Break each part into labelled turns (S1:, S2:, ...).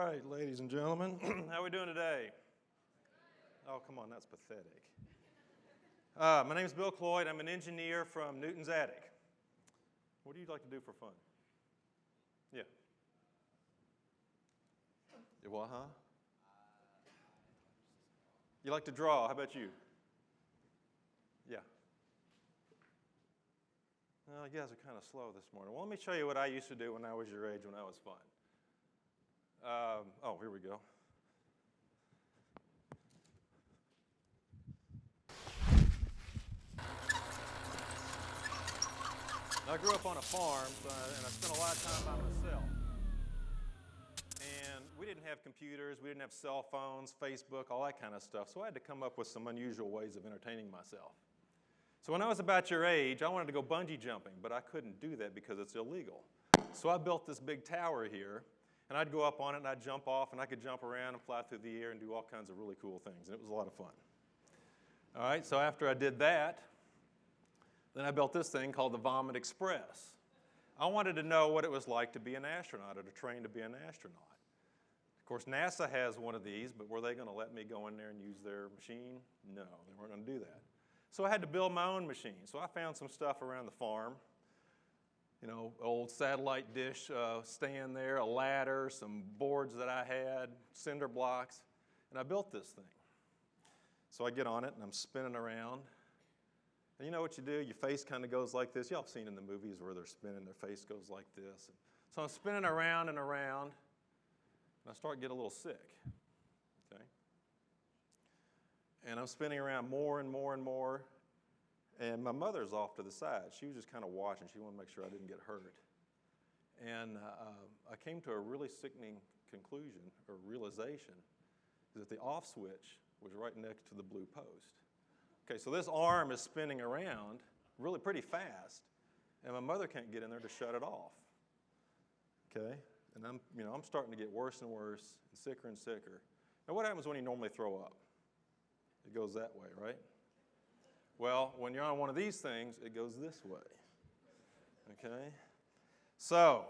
S1: right, ladies and gentlemen, how are we doing today? Oh, come on, that's pathetic. My name is Bill Cloyd. I'm an engineer from Newton's Attic. What do you like to do for fun? Yeah. What, huh? You like to draw. How about you? Yeah. Well, you guys are kind of slow this morning. Well, let me show you what I used to do when I was your age, when I was fun. Oh, here we go. I grew up on a farm, and I spent a lot of time by myself. And we didn't have computers, we didn't have cell phones, Facebook, all that kind of stuff. So I had to come up with some unusual ways of entertaining myself. So when I was about your age, I wanted to go bungee jumping, but I couldn't do that because it's illegal. So I built this big tower here, and I'd go up on it, and I'd jump off, and I could jump around and fly through the air and do all kinds of really cool things, and it was a lot of fun. All right, so after I did that, then I built this thing called the Vomit Express. I wanted to know what it was like to be an astronaut or to train to be an astronaut. Of course, NASA has one of these, but were they going to let me go in there and use their machine? No, they weren't going to do that. So I had to build my own machine. So I found some stuff around the farm, you know, old satellite dish stand there, a ladder, some boards that I had, cinder blocks, and I built this thing. So I get on it, and I'm spinning around. And you know what you do? Your face kind of goes like this. Y'all have seen in the movies where they're spinning, their face goes like this. So I'm spinning around and around, and I start getting a little sick, okay? And I'm spinning around more and more and more, and my mother's off to the side. She was just kind of watching. She wanted to make sure I didn't get hurt. And I came to a really sickening conclusion or realization that the off switch was right next to the blue post. Okay, so this arm is spinning around really pretty fast, and my mother can't get in there to shut it off. Okay, and I'm starting to get worse and worse, and sicker and sicker. Now, what happens when you normally throw up? It goes that way, right? Well, when you're on one of these things, it goes this way. Okay, so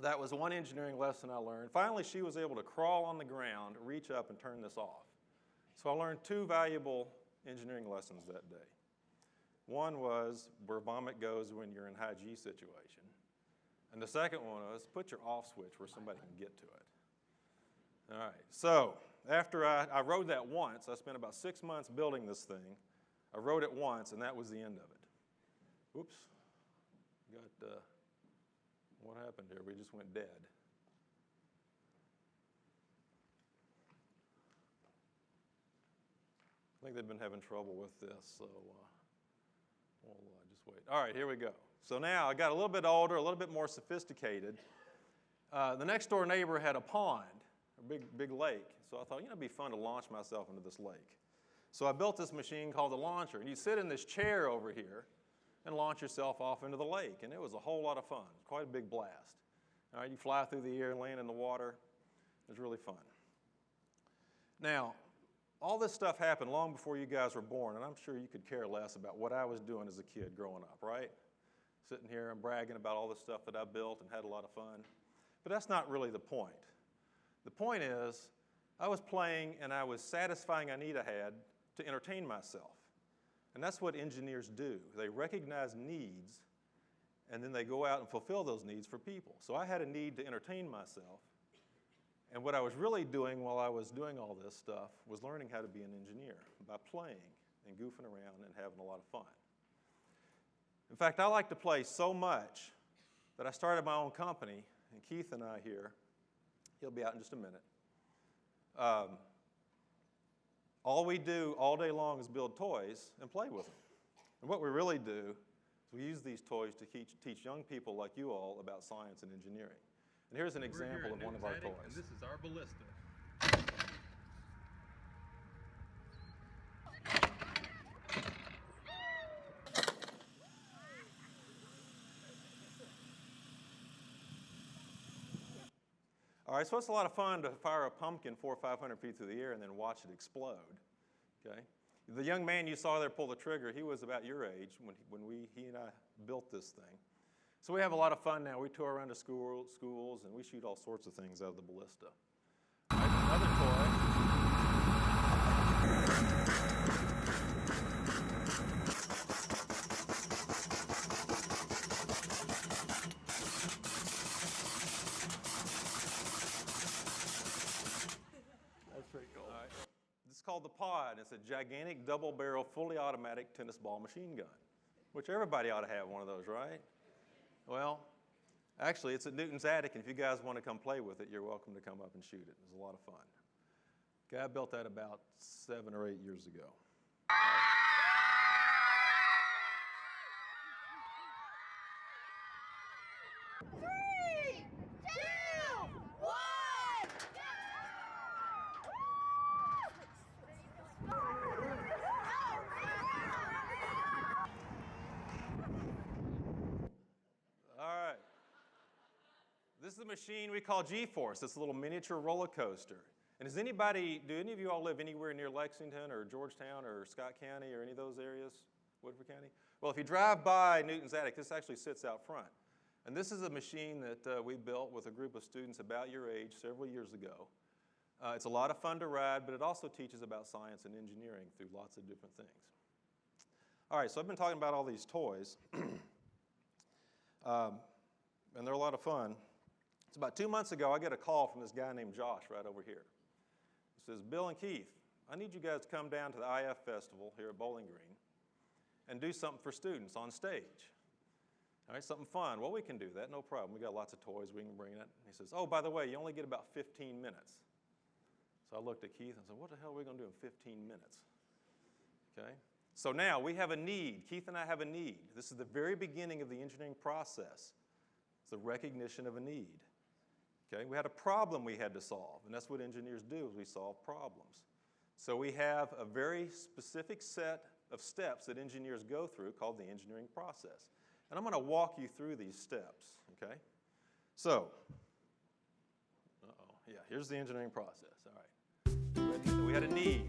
S1: that was one engineering lesson I learned. Finally, she was able to crawl on the ground, reach up, and turn this off. So I learned two valuable engineering lessons that day. One was where vomit goes when you're in high G situation. And the second one was put your off switch where somebody can get to it. All right, so after I rode that once, I spent about 6 months building this thing. I rode it once, and that was the end of it. Oops, what happened here? We just went dead. I think they've been having trouble with this, so we'll just wait. All right, here we go. So now I got a little bit older, a little bit more sophisticated. The next door neighbor had a pond, a big lake. So I thought, it'd be fun to launch myself into this lake. So I built this machine called the launcher, and you sit in this chair over here and launch yourself off into the lake, and it was a whole lot of fun. Quite a big blast. All right, you fly through the air and land in the water. It was really fun. Now, all this stuff happened long before you guys were born, and I'm sure you could care less about what I was doing as a kid growing up, right? Sitting here and bragging about all the stuff that I built and had a lot of fun. But that's not really the point. The point is, I was playing and I was satisfying a need I had to entertain myself. And that's what engineers do. They recognize needs, and then they go out and fulfill those needs for people. So I had a need to entertain myself. And what I was really doing while I was doing all this stuff was learning how to be an engineer by playing and goofing around and having a lot of fun. In fact, I like to play so much that I started my own company, and Keith and I here, he'll be out in just a minute. All we do all day long is build toys and play with them. And what we really do is we use these toys to teach young people like you all about science and engineering. And here's an example of one of our toys.
S2: And this is our ballista.
S1: All right, so it's a lot of fun to fire a pumpkin 400 or 500 feet through the air and then watch it explode. Okay? The young man you saw there pull the trigger, he was about your age when he and I built this thing. So we have a lot of fun now. We tour around to schools and we shoot all sorts of things out of the ballista. That's pretty cool. All right. This is called the Pod. It's a gigantic double-barrel, fully automatic tennis ball machine gun, which everybody ought to have one of those, right? Well, actually, it's at Newton's attic, and if you guys want to come play with it, you're welcome to come up and shoot it. It's a lot of fun. Guy built that about 7 or 8 years ago.
S2: Three, two, one,
S1: All right. This is a machine we call G-Force. It's a little miniature roller coaster. And do any of you all live anywhere near Lexington or Georgetown or Scott County or any of those areas, Woodford County? Well, if you drive by Newton's attic, this actually sits out front. And this is a machine that we built with a group of students about your age several years ago. It's a lot of fun to ride, but it also teaches about science and engineering through lots of different things. All right, so I've been talking about all these toys, and they're a lot of fun. It's about 2 months ago, I get a call from this guy named Josh right over here. He says, Bill and Keith, I need you guys to come down to the IFBG here at Bowling Green and do something for students on stage. All right, something fun. Well, we can do that, no problem. We got lots of toys, we can bring it. He says, oh, by the way, you only get about 15 minutes. So I looked at Keith and said, what the hell are we going to do in 15 minutes? Okay, so now we have a need. Keith and I have a need. This is the very beginning of the engineering process. It's the recognition of a need. Okay, we had a problem we had to solve, and that's what engineers do, is we solve problems. So we have a very specific set of steps that engineers go through called the engineering process. And I'm going to walk you through these steps, okay? So, yeah, here's the engineering process, all right. We had a need.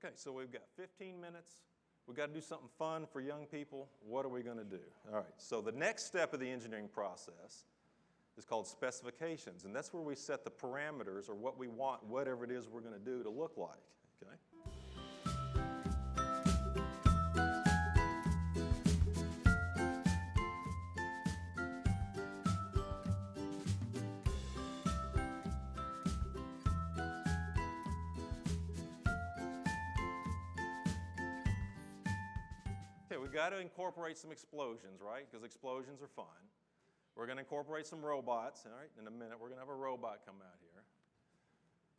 S1: Okay, so we've got 15 minutes. We've got to do something fun for young people. What are we going to do? All right, so the next step of the engineering process is called specifications, and that's where we set the parameters or what we want, whatever it is we're going to do to look like, okay? Okay, we've got to incorporate some explosions, right? Because explosions are fun. We're going to incorporate some robots, all right? In a minute, we're going to have a robot come out here.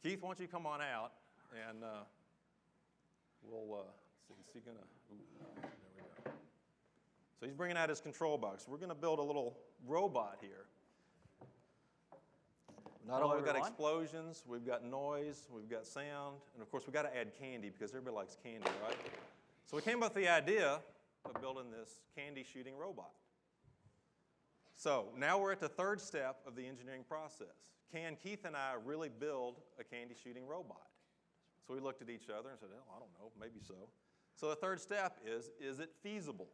S1: Keith, why don't you come on out, and we'll see. Is he going to? There we go. So he's bringing out his control box. We're going to build a little robot here. Not only we've got explosions, we've got noise, we've got sound, and of course we've got to add candy because everybody likes candy, right? So we came up with the idea of building this candy shooting robot. So now we're at the third step of the engineering process. Can Keith and I really build a candy shooting robot? So we looked at each other and said, oh, I don't know, maybe so. So the third step is it feasible?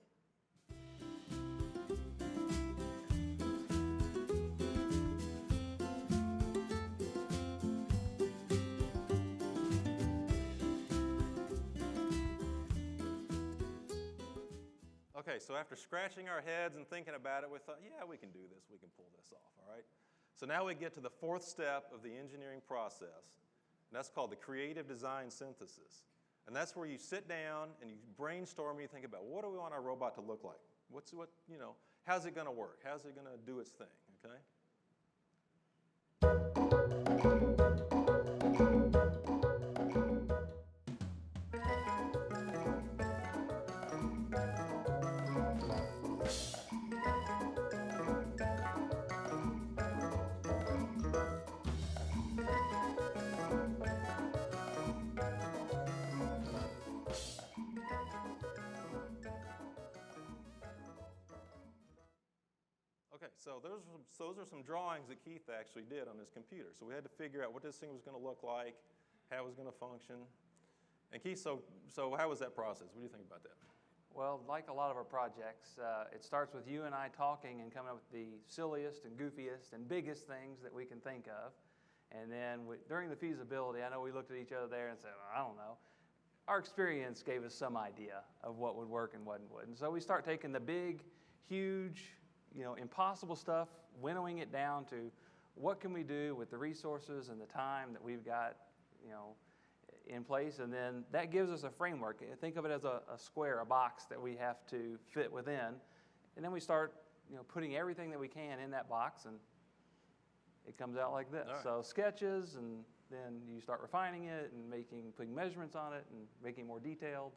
S1: Okay, so after scratching our heads and thinking about it, we thought, yeah, we can do this, we can pull this off, all right? So now we get to the fourth step of the engineering process, and that's called the creative design synthesis. And that's where you sit down and you brainstorm and you think about, what do we want our robot to look like? How's it gonna work? How's it gonna do its thing, okay? Okay, so those are some drawings that Keith actually did on his computer. So we had to figure out what this thing was going to look like, how it was going to function. And Keith, so how was that process? What do you think about that?
S3: Well, like a lot of our projects, it starts with you and I talking and coming up with the silliest and goofiest and biggest things that we can think of. And then during the feasibility, I know we looked at each other there and said, well, I don't know. Our experience gave us some idea of what would work and what wouldn't. So we start taking the big, huge, impossible stuff, winnowing it down to what can we do with the resources and the time that we've got, in place, and then that gives us a framework. Think of it as a square, a box that we have to fit within, and then we start, putting everything that we can in that box, and it comes out like this.
S1: Right.
S3: So sketches, and then you start refining it and putting measurements on it and making it more detailed.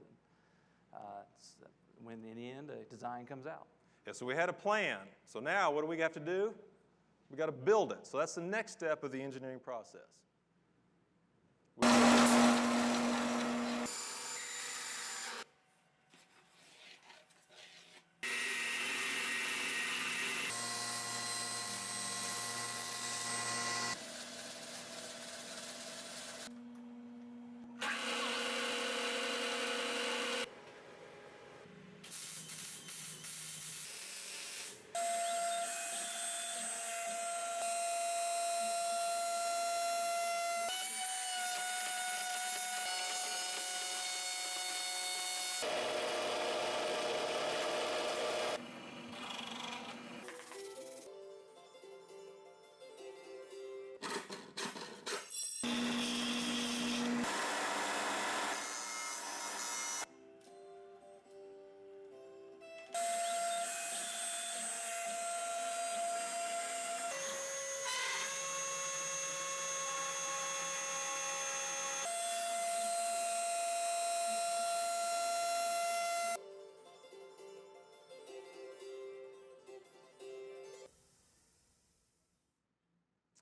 S3: When in the end a design comes out.
S1: Yeah, so we had a plan. So now what do we have to do? We got to build it. So that's the next step of the engineering process.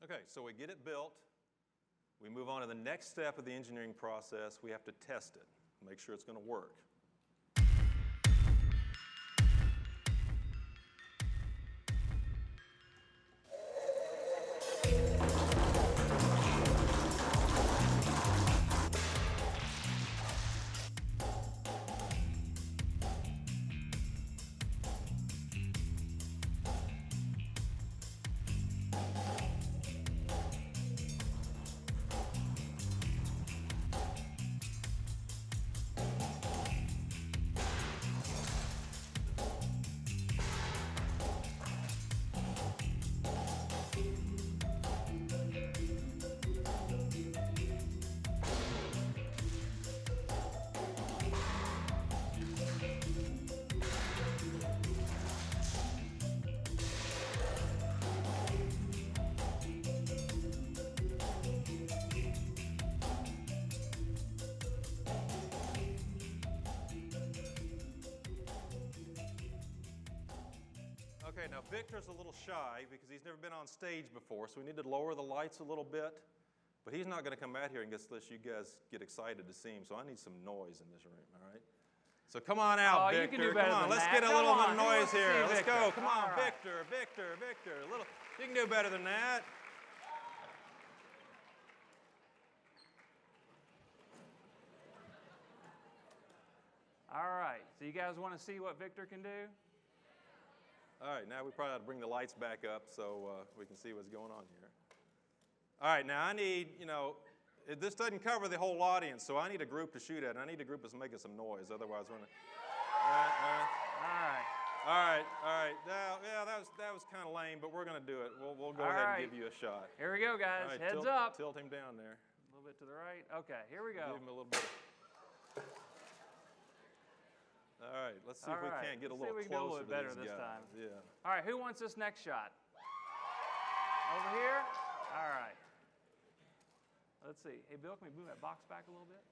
S1: Okay, so we get it built. We move on to the next step of the engineering process. We have to test it, make sure it's going to work. Okay, now Victor's a little shy because he's never been on stage before, so we need to lower the lights a little bit. But he's not going to come out here unless you guys get excited to see him, so I need some noise in this room, all right? So come on out, Victor.
S3: You can do better
S1: come on,
S3: than
S1: let's
S3: that.
S1: get a
S3: Come
S1: little
S3: on.
S1: noise
S3: Who wants to
S1: here.
S3: see
S1: Let's
S3: Victor?
S1: go. Come on,
S3: All right.
S1: Victor. You can do better than that.
S3: All right, so you guys want to see what Victor can do?
S1: All right, now we probably ought to bring the lights back up so we can see what's going on here. All right, now I need, this doesn't cover the whole audience, so I need a group to shoot at, and I need a group that's making some noise, otherwise we're going to... All right. Now, yeah, that was kind of lame, but we're going to do it. We'll go ahead and give you a shot.
S3: Here we go, guys.
S1: All right,
S3: Heads up.
S1: Tilt him down there.
S3: A little bit to the right. Okay, here we go.
S1: Give him a little bit. All right, let's see if we can't get a little closer to
S3: better
S1: these
S3: this
S1: guys.
S3: time.
S1: Yeah.
S3: All right, who wants this next shot? Over here? All right. Let's see. Hey, Bill, can we move that box back a little bit?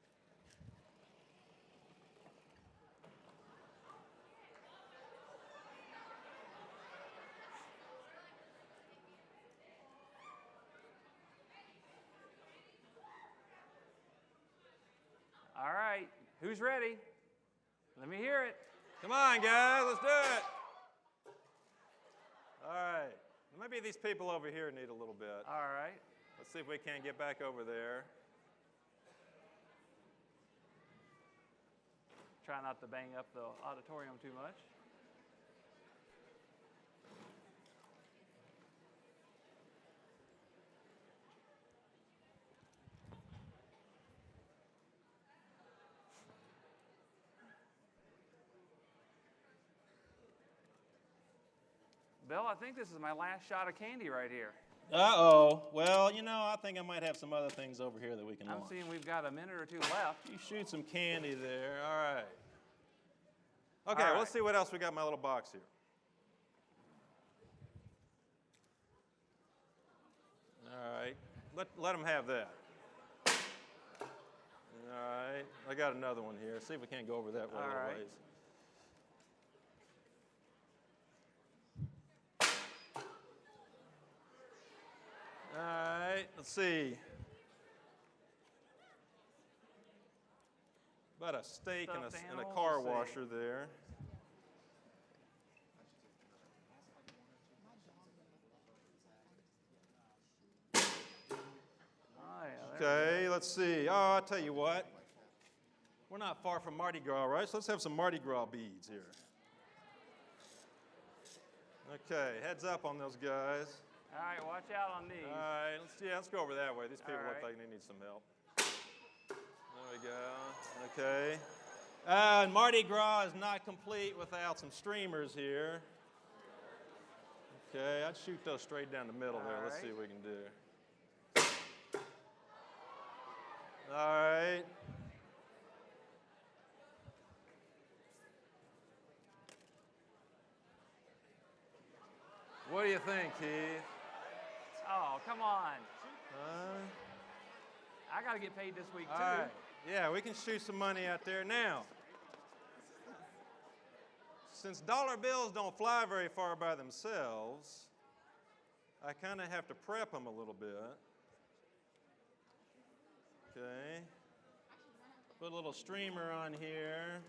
S3: All right, who's ready? Let me hear it.
S1: Come on, guys, let's do it. All right. Maybe these people over here need a little bit.
S3: All right.
S1: Let's see if we can't get back over there.
S3: Try not to bang up the auditorium too much. Bill, I think this is my last shot of candy right here.
S1: Uh-oh. Well, you know, I think I might have some other things over here that we can
S3: I'm
S1: launch.
S3: seeing we've got a minute or two left.
S1: You shoot some candy there. All right. Okay,
S3: All
S1: well,
S3: right.
S1: let's see what else we got in my little box here. All right. Let them have that. All right. I got another one here. See if we can't go over that way a
S3: All
S1: little
S3: right.
S1: ways. All right, let's see. About a steak and
S3: Stuffed
S1: a
S3: animals,
S1: car
S3: let's see.
S1: washer there.
S3: Oh, yeah, there we
S1: Okay, let's see. Oh, I'll tell you what. We're not far from Mardi Gras, right? So let's have some Mardi Gras beads here. Okay, heads up on those guys.
S3: All right, watch out on these.
S1: All right, let's go over that way. These people
S3: All
S1: look
S3: right.
S1: like they need some help. There we go. Okay. And Mardi Gras is not complete without some streamers here. Okay, I'd shoot those straight down the middle there.
S3: All
S1: Let's
S3: right.
S1: see what we can do. All right. What do you think, Keith?
S3: Oh, come on.
S1: Huh?
S3: I got to get paid this week, too.
S1: All right. Yeah, we can shoot some money out there. Now, since dollar bills don't fly very far by themselves, I kind of have to prep them a little bit. Okay. Put a little streamer on here.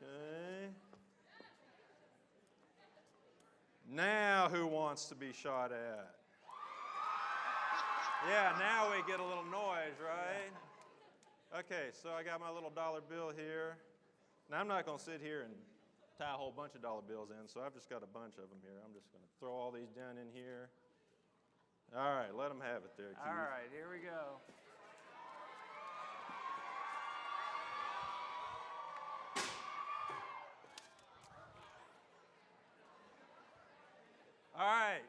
S1: Okay. Now who wants to be shot at? Yeah, now we get a little noise, right? Okay, so I got my little dollar bill here. Now I'm not going to sit here and tie a whole bunch of dollar bills in, so I've just got a bunch of them here. I'm just going to throw all these down in here. All right, let them have it there, Keith.
S3: All right, here we go.
S1: All right.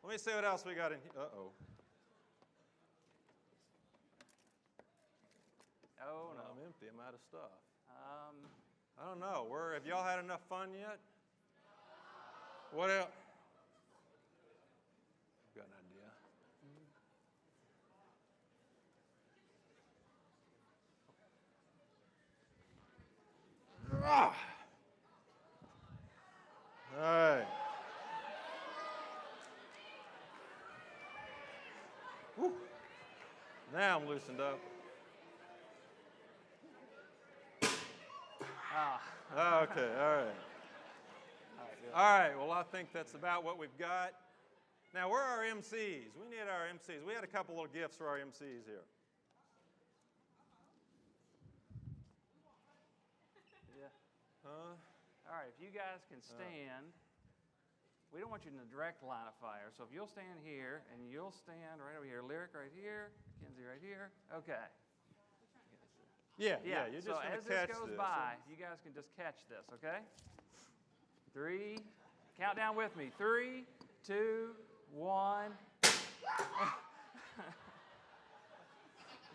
S1: Let me see what else we got in here. Uh-oh.
S3: Oh, no.
S1: I'm empty. I'm out of stuff. I don't know. Have y'all had enough fun yet? What else? I've got an idea. Ah. All right. Whew. Now I'm loosened up.
S3: Ah.
S1: Okay, all right.
S3: All right, good.
S1: All right, well, I think that's about what we've got. Now, where are our MCs? We need our MCs. We had a couple little gifts for our MCs here.
S3: Yeah.
S1: Huh?
S3: All right, if you guys can stand, we don't want you in the direct line of fire. So if you'll stand here, and you'll stand right over here. Lyric right here, Kinsey right here. Okay.
S1: Yeah, you're just
S3: so
S1: going
S3: as
S1: to catch
S3: this goes
S1: this.
S3: by, you guys can just catch this, okay? 3, count down with me. 3, 2, 1.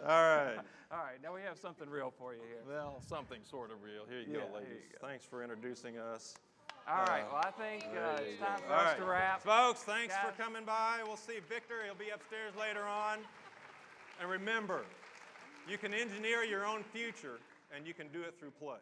S1: All right.
S3: All right, now we have something real for you here.
S1: Well, something sort of real. Here you
S3: Yeah,
S1: go, ladies.
S3: here you go.
S1: Thanks for introducing us.
S3: All right, well, I think it's time for
S1: All
S3: us
S1: right.
S3: to wrap.
S1: Folks, thanks for
S3: Guys.
S1: coming by. We'll see Victor. He'll be upstairs later on. And remember, you can engineer your own future, and you can do it through play.